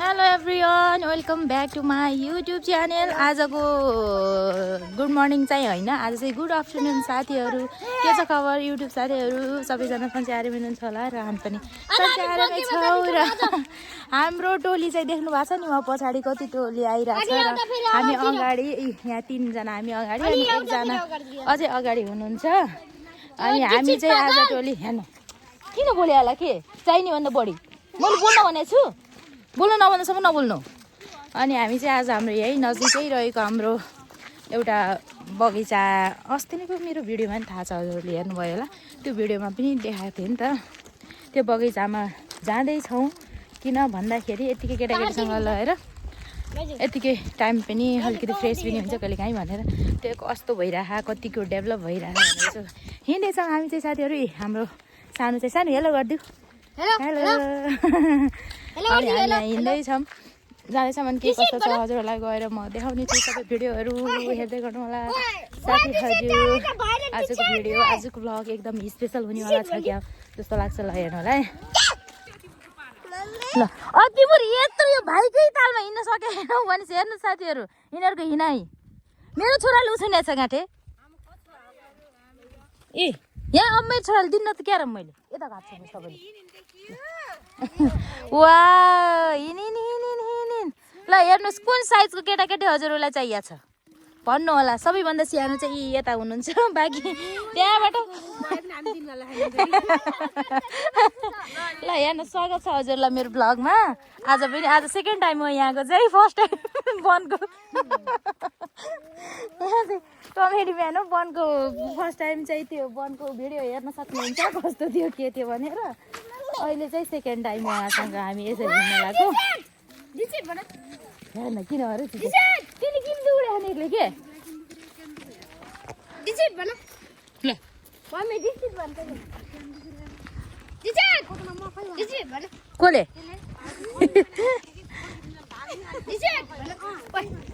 Hello everyone welcome back to my YouTube channel. आजको good morning चाहिँ होइन, आज चाहिँ गुड आफ्टरनुन साथीहरू। के छ खबर युट्युब साथीहरू? सबैजना सन्चै आरामै हुनुहुन्छ होला र हामी पनि सन्चै आरामै छौँ। र हाम्रो टोली चाहिँ देख्नु भएको छ नि, उहाँ पछाडि कति टोली आइरहेको छ र हामी अगाडि यहाँ तिनजना हामी अगाडि अनि एकजना अझै अगाडि हुनुहुन्छ। अनि हामी चाहिँ आज टोली हेर्नु किन बोल्यो होला के चाहिने भन्दा बढी मैले बोल्न भनेको छु, बोल्नु नभन्दासम्म नबोल्नु। अनि हामी चाहिँ आज हाम्रो यही नजिकै रहेको हाम्रो एउटा बगैँचा, अस्ति नैको मेरो भिडियोमा पनि थाहा छ, हजुरहरूले हेर्नुभयो होला, त्यो भिडियोमा पनि देखाएको थियो नि त। त्यो बगैँचामा जाँदैछौँ किन भन्दाखेरि यत्तिकै केटाकेटीसँग लगेर यत्तिकै टाइम पनि अलिकति फ्रेस पनि हुन्छ कहिले काहीँ भनेर त्यो कस्तो भइरहेको कतिको डेभलप भइरहेको भनेर चाहिँ हिँड्दैछौँ हामी चाहिँ साथीहरू। हाम्रो सानो चाहिँ सानो हेलो गरिदिऊ, हेलो। अनि हामी हिँड्दैछौँ जाँदैछौँ। अनि के कस्तो छ हजुरहरूलाई गएर म देखाउने छु, सबै भिडियोहरू हेर्दै गर्नु होला साथीहरू। आजको भिडियो आजको भ्लग एकदम स्पेसल हुनेवाला छ क्या जस्तो लाग्छ, ल हेर्नु होला है। ल तिम्रो यत्रो यो भाइकै तालमा हिँड्न सकेनौ भनेपछि हेर्नु साथीहरू, यिनीहरूको हिँडाइ मेरो छोराले उछिनेछ गाँठे ए यहाँ। अब मेरो छोराले दिन्न त क्या र मैले यता घाट छ तपाईँले वा हिँडिन् हिँडिन् हिँडिन्। ल हेर्नुहोस् कुन साइजको केटाकेटी हजुरहरूलाई चाहिएको छ भन्नु होला। सबैभन्दा सानो चाहिँ यता हुनुहुन्छ, बाँकी त्यहाँबाट ल हेर्नु स्वागत छ हजुरलाई मेरो भ्लगमा। आज पनि आज सेकेन्ड टाइम हो यहाँको चाहिँ, फर्स्ट टाइम बनको यहाँ चाहिँ कमेडी बिहान हो बनको फर्स्ट टाइम चाहिँ त्यो बनको भिडियो हेर्न सक्नुहुन्छ कस्तो थियो के थियो भनेर। अहिले चाहिँ सेकेन्ड टाइम उहाँसँग हामी यसरी हिँड्न लाग्यो। हेर्न किन अरे तिमी किन दौड्यो एक्लै के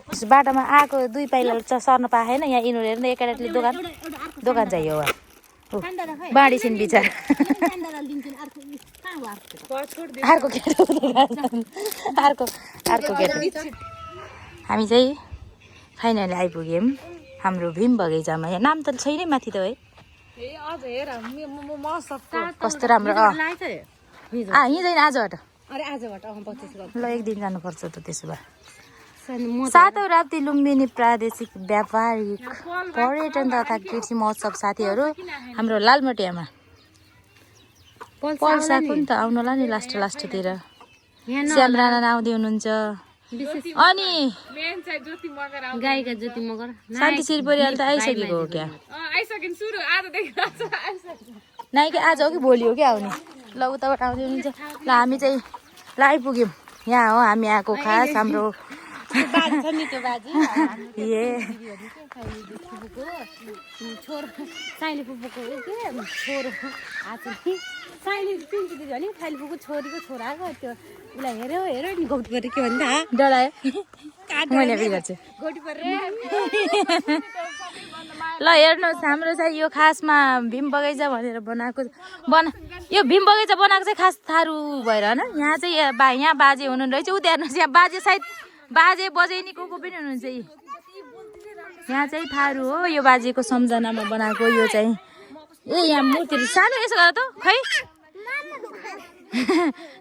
कसले बाटोमा आएको दुई पाइला सर्न पाएन। यहाँ यिनीहरू हेर्नु एकाडेटले दोकान चाहियो बाँडी छिन् बिचार अर्को केटो हामी चाहिँ फाइनली आइपुग्यौँ हाम्रो भीम बगैँचामा। यहाँ नाम त छैन माथि त है, कस्तो राम्रो हिँड्दैन आजबाट ल एक दिन जानुपर्छ त त्यसो भए। सातौँ राप्ती लुम्बिनी प्रादेशिक व्यापारिक पर्यटन तथा कृषि महोत्सव साथीहरू हाम्रो लालमटियामा पर्साको नि त आउनु होला नि लास्टतिर। श्याम राणा आउँदै हुनुहुन्छ अनि शान्ति श्री परिवार त आइसकेको हो क्या नाइ कि आज हो कि भोलि हो कि आउने। ल उताबाट आउँदै हुनुहुन्छ। ल हामी चाहिँ ल आइपुग्यौँ, यहाँ हो हामी आएको खास हाम्रो छोरीको छोराको त्यो उसलाई हेऱ्यो नि गौट गरेर के भन्छ डरायो मैले बिगार्छु। ल हेर्नुहोस् हाम्रो चाहिँ यो खासमा भीम बगैँचा भनेर बनाएको यो भीम बगैँचा बनाएको चाहिँ खास थारू भएर होइन। यहाँ चाहिँ यहाँ बाजे हुनुहुन्छ रहेछ उ हेर्नुहोस्, यहाँ बाजे सायद बाजे बजैनी को पनि हुनुहुन्छ। यहाँ चाहिँ थारू हो, यो बाजेको सम्झनामा बनाएको यो चाहिँ ए यहाँ मूर्तिहरू सानो यसो गर त खै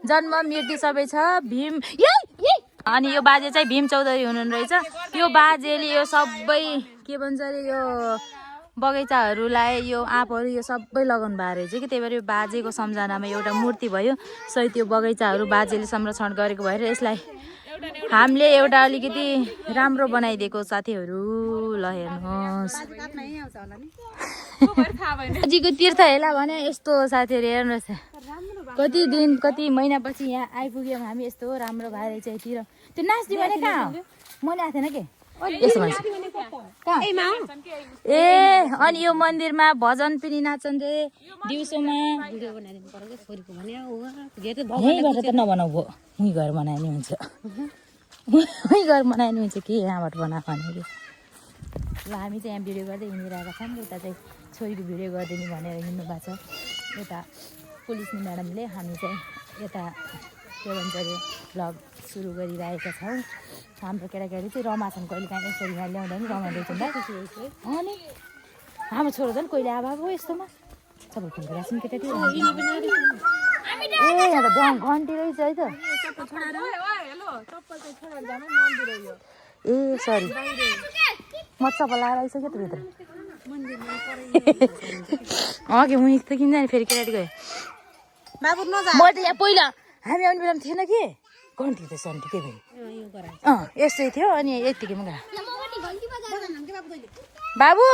जन्म मृत्यु सबै छ भीम। अनि यो बाजे चाहिँ भीम चौधरी हुनुहुन्न रहेछ। यो बाजेले यो सबै के भन्छ अरे यो बगैँचाहरूलाई यो आँपहरू यो सबै लगाउनु भएको रहेछ कि, त्यही भएर यो बाजेको सम्झनामा एउटा मूर्ति भयो। सही त्यो बगैँचाहरू बाजेले संरक्षण गरेको भएर यसलाई हामीले एउटा अलिकति राम्रो बनाइदिएको साथीहरू। ल हेर्नुहोस् नजिकको तीर्थ हेला भने यस्तो साथीहरू हेर्नुहोस्, कति दिन कति महिनापछि यहाँ आइपुग्यौँ हामी। यस्तो राम्रो भएर चाहिँ तिर त्यो नाच्ने भने कहाँ हो मैले आएको थिएन के यस्तो भन्छ ए। अनि यो मन्दिरमा भजन पनि नाच्छन् रे दिउँसोमा, यहीँबाट त नबनाऊ भयो उहीँ गएर बनाइने हुन्छ कि यहाँबाट बनाएको भने। ल हामी चाहिँ यहाँ भिडियो गर्दै हिँडिरहेका छौँ। उता चाहिँ छोरीको भिडियो गरिदिने भनेर हिँड्नु भएको छ। यता पुलिस म्याडमले हामी चाहिँ यता के भन्छ अरे भ्लग सुरु गरिरहेका छौँ। हाम्रो केटाकेटी चाहिँ रमाछन् कहिले काहीँ यसरी यहाँ ल्याउँदा पनि रमाउँदैछ नि अनि हाम्रो छोरो झन् कहिले आएको यस्तोमा सबै फुल राख्छन् केटाकेटी ए यहाँ त घन्टी रहेछ है त ए सरी म चप्पल लाएर आइसक्यो त भित्र अघि मुनि त किन जाने फेरि केटाकेटी गयो म त यहाँ पहिला हामी आउने बेलामा थिएन कि घन्टी त सन्टी के फेरि यस्तै थियो अनि यतिकैमा गयो बाबु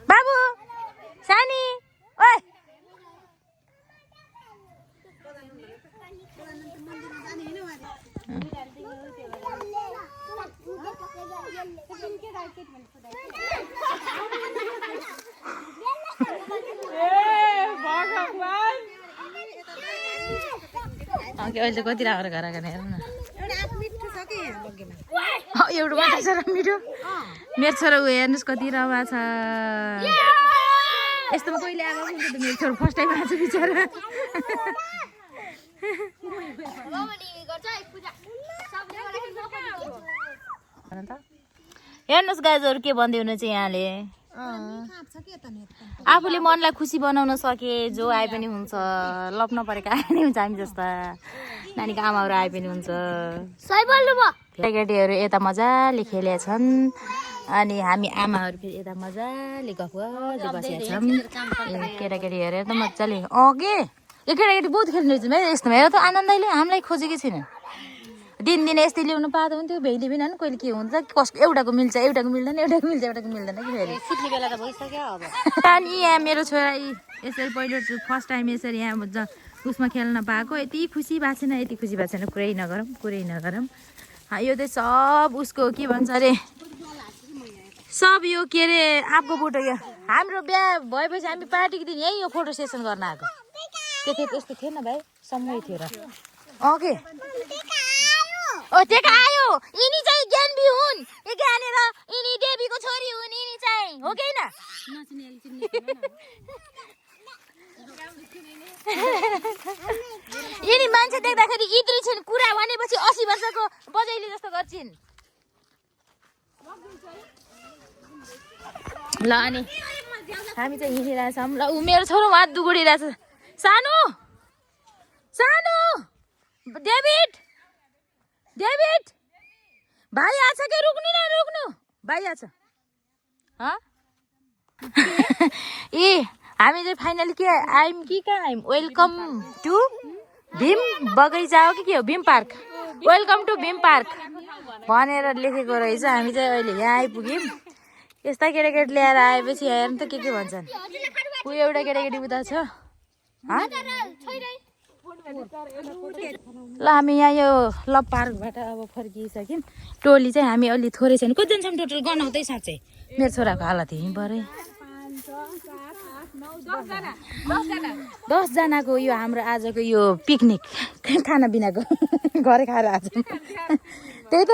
बाबु सानी ओए अहिले कति राम्रो घर आएको हेर न एउटा मात्रै छ र मिठो मेरो छोरा ऊ हेर्नुहोस् कति रमा छ यस्तोमा कहिले आएको मेरो छोरो फर्स्ट टाइम आएको छ बिचरा हेर्नुहोस् गाइजहरू के भन्दै हुनुहुन्छ यहाँले आफूले मनलाई खुसी बनाउन सके जो आए पनि हुन्छ लप्न परेको आए पनि हुन्छ हामी जस्ता नानीको आमाहरू आए पनि हुन्छ केटाकेटीहरू यता मजाले खेलेका छन् अनि हामी आमाहरू फेरि यता मजाले गफ गर्दै बसेका छौँ केटाकेटीहरू त मजाले के यो केटाकेटी बहुत खेल्नु रहेछ यस्तोमा हेर त आनन्दले हामीलाई खोजेकै छैन दिनदिन यस्तै ल्याउनु पाएको हुन्थ्यो भ्याइले पनि कहिले के हुन्छ कसको एउटाको मिल्छ एउटाको मिल्दैन एउटाको मिल्छ एउटाको मिल्दैन कि फेरि सिक्ने बेला त भइसक्यो अब अनि यहाँ मेरो छोरा यसरी पहिलो फर्स्ट टाइम यसरी यहाँ उसमा खेल्न पाएको यति खुसी भएको छैन यति खुसी भएको छैन कुरै नगरौँ यो चाहिँ सब उसको के भन्छ अरे सब यो के अरे आपको फोटो यो हाम्रो बिहा भएपछि हामी पार्टीको दिन यही यो फोटो सेसन गर्न आएको त्यस्तो थिएन भाइ समय थियो र ओके टेका आयो यिनी चाहिँ ज्ञानबी हुन् यहाँनिर यिनी देवीको छोरी हुन् यिनी चाहिँ हो कि होइन यिनी मान्छे देख्दाखेरि इद्री छिन् कुरा भनेपछि 80 वर्षको बजैली जस्तो गर्छिन् ल अनि हामी चाहिँ हिँडिरहेछौँ ल ऊ मेरो छोरो हात दुगुडिरहेछ सानो डेभिड भाइ आछ कि रुक्नु भाइ आछ ए हामी चाहिँ फाइनली के आइम कि कहाँ आइम वेलकम टु भीम बगैँचा हो कि के हो Bhim park welcome to Bhim park भनेर लेखेको रहेछ हामी चाहिँ अहिले यहाँ आइपुग्यौँ यस्ता केटाकेटी ल्याएर आएपछि हेर्नु त के भन्छन् ऊ एउटा केटाकेटी उता छ ल हामी यहाँ यो लभ पार्कबाट अब फर्किसक्यौँ टोली चाहिँ हामी अलि थोरै छैन कतिजनासम्म टोटल गनाउँदै साँच्चै मेरो छोराको हालत यहीँ परे 10जनाको यो हाम्रो आजको यो पिकनिक खानापिनाको घरै खाएर आएको त्यही त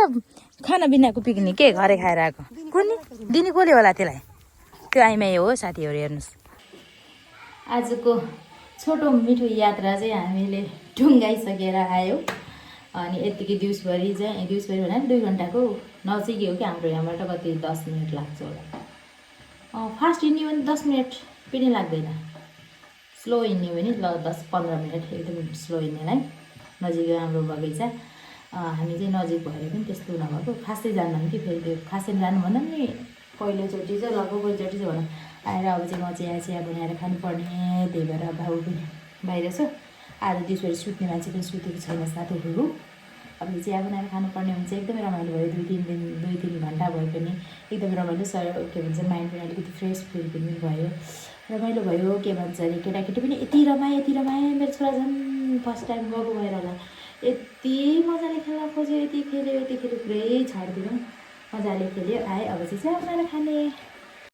खानापिनाको पिकनिक के घरै खाएर आएको कुनै दिने कसले होला त्यसलाई त्यो आइमाई हो साथीहरू हेर्नुहोस् आजको छोटो मिठो यात्रा चाहिँ हामीले ढुङ्गाइसकेर आयौँ अनि यतिकै दिउँसभरि भने 2 घन्टाको नजिकै हो कि हाम्रो यहाँबाट कति 10 मिनट लाग्छ होला फास्ट हिँड्यो भने 10 मिनट पनि लाग्दैन स्लो हिँड्यो भने 10-15 मिनट एकदम स्लो हिँड्नेलाई नजिकै हाम्रो बगैँचा हामी चाहिँ नजिक भएर पनि त्यस्तो नभएको खासै जान्दैनौँ कि फेरि त्यो खासै जानु भन्दा पनि पहिलोचोटि चाहिँ पहिलोचोटि चाहिँ भनौँ आएर अब चाहिँ म चाहिँ चिया बनाएर खानुपर्ने त्यही भएर बाबु पनि बाहिर छ आज दिउँसभरि सुत्ने मान्छे पनि सुतेको छैन साथीहरू अब चिया बनाएर खानुपर्ने हुन्छ एकदमै रमाइलो भयो 2-3 घन्टा भयो पनि एकदमै रमाइलो के भन्छ माइन्ड पनि अलिकति फ्रेस फिल पनि भयो रमाइलो भयो के भन्छ अरे केटाकेटी पनि यति रमाए मेरो छोरा झन् फर्स्ट टाइम गएको भएर होला यति मजाले खेल्न खोज्यो यति खेल्यो पुरै छाडिदिनु मजाले खेल्यो आएँ अब चाहिँ चिया बनाएर खाने